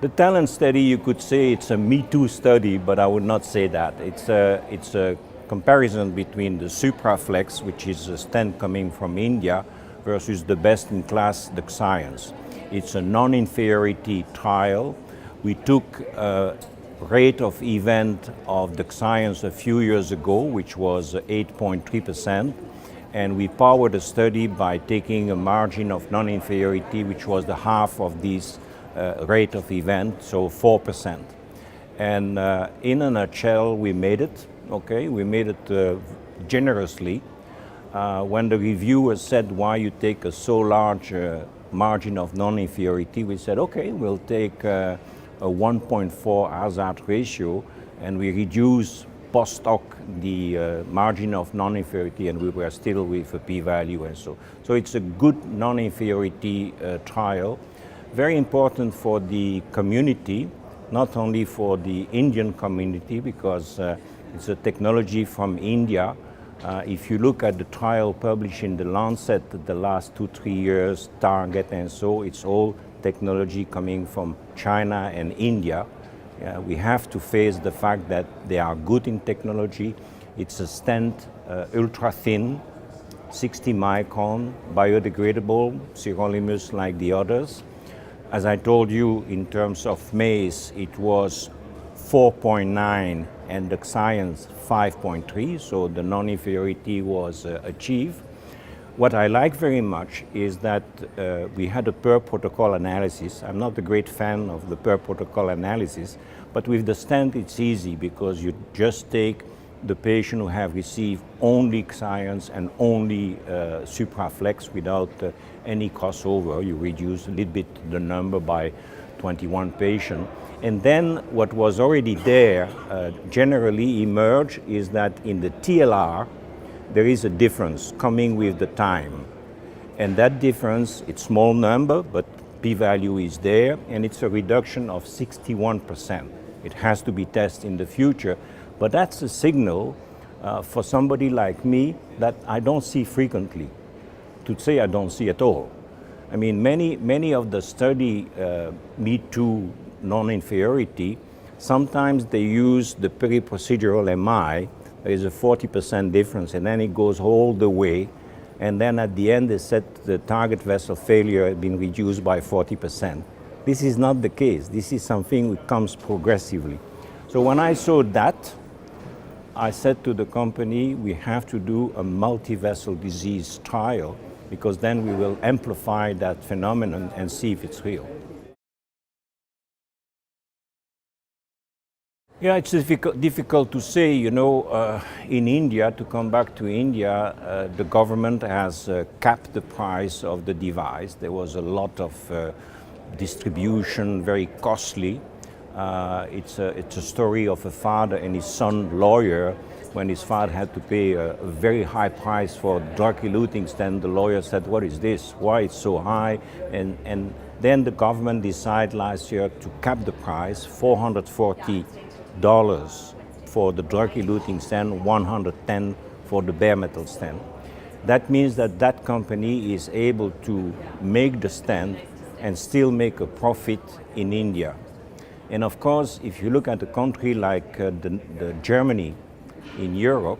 The talent study, you could say it's a Me Too study, but I would not say that. It's a comparison between the Supraflex, which is a stent coming from India, versus the best-in-class science. It's a non-inferiority trial. We took a rate of event of the science a few years ago, which was 8.3%, and we powered the study by taking a margin of non-inferiority, which was the half of this rate of event, so 4%. And in a nutshell, we made it, okay? We made it generously. When the reviewer said, why you take a so large margin of non-inferiority, we said, okay, we'll take a 1.4 hazard ratio, and we reduce post hoc the margin of non-inferiority, and we were still with a p-value and so. So it's a good non-inferiority trial. Very important for the community, not only for the Indian community, because it's a technology from India. If you look at the trial published in the Lancet the last 2-3 years, Target and so, it's all technology coming from China and India. We have to face the fact that they are good in technology. It's a stent, ultra thin, 60 micron, biodegradable, sirolimus like the others. As I told you, in terms of MACE, it was 4.9 and the science 5.3, so the non-inferiority was achieved. What I like very much is that we had a per protocol analysis. I'm not a great fan of the per protocol analysis, but with the stent it's easy because you just take the patient who have received only science and only Supraflex without any crossover. You reduce a little bit the number by 21 patients. And then what was already there generally emerged is that in the TLR, there is a difference coming with the time. And that difference, it's small number, but p-value is there, and it's a reduction of 61%. It has to be tested in the future, but that's a signal for somebody like me that I don't see frequently. To say I don't see at all. I mean, many of the study Me Too non-inferiority, sometimes they use the peri-procedural MI. There is a 40% difference, and then it goes all the way, and then at the end they said the target vessel failure had been reduced by 40%. This is not the case. This is something that comes progressively. So when I saw that, I said to the company, we have to do a multi-vessel disease trial, because then we will amplify that phenomenon and see if it's real. Yeah, it's difficult to say. You know, in India, to come back to India, the government has capped the price of the device. There was a lot of distribution, very costly. It's a story of a father and his son lawyer. When his father had to pay a very high price for drug-eluting stent, the lawyer said, what is this? Why it's so high? And then the government decided last year to cap the price, $440 for the drug-eluting stent, $110 for the bare metal stent. That means that that company is able to make the stent and still make a profit in India. And of course, if you look at a country like the Germany in Europe,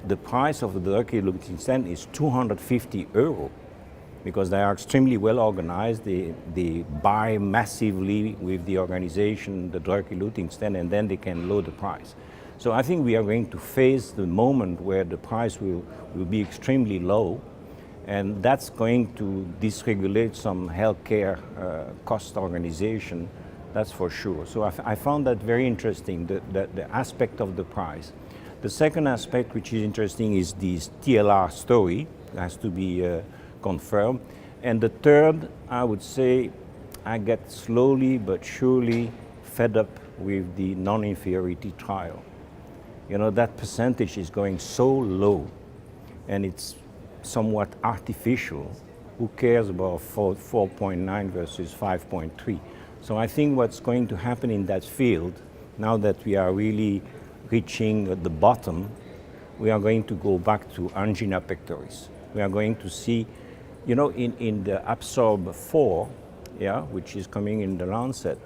the price of the drug-eluting stent is 250 euro, because they are extremely well organized. They buy massively with the organization the drug-eluting stent, and then they can lower the price. So I think we are going to face the moment where the price will be extremely low, and that's going to dysregulate some healthcare cost organization, that's for sure. So I found that very interesting, the aspect of the price. The second aspect, which is interesting, is this TLR story. It has to be confirmed. And the third, I would say, I get slowly but surely fed up with the non-inferiority trial. You know, that percentage is going so low, and it's somewhat artificial. Who cares about 4.9 versus 5.3? So I think what's going to happen in that field, now that we are really reaching the bottom, we are going to go back to angina pectoris. We are going to see, you know, in the Absorb 4, yeah, which is coming in the Lancet,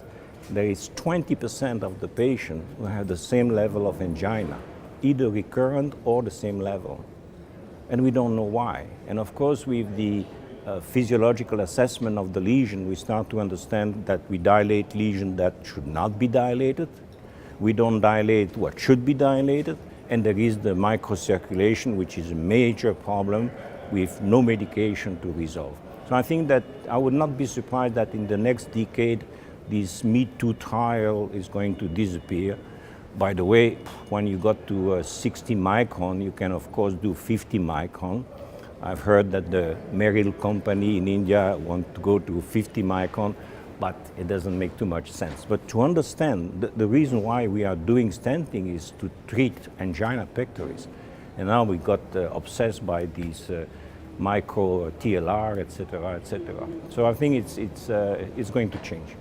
there is 20% of the patient who have the same level of angina, either recurrent or the same level. And we don't know why. And of course, with the physiological assessment of the lesion, we start to understand that we dilate lesions that should not be dilated. We don't dilate what should be dilated. And there is the microcirculation, which is a major problem with no medication to resolve. So I think that I would not be surprised that in the next decade, this Me-Too trial is going to disappear. By the way, when you got to 60 micron, you can of course do 50 micron. I've heard that the Merrill company in India want to go to 50 micron, but it doesn't make too much sense. But to understand, the reason why we are doing stenting is to treat angina pectoris. And now we got obsessed by these micro TLR, etc., etc. So I think it's going to change.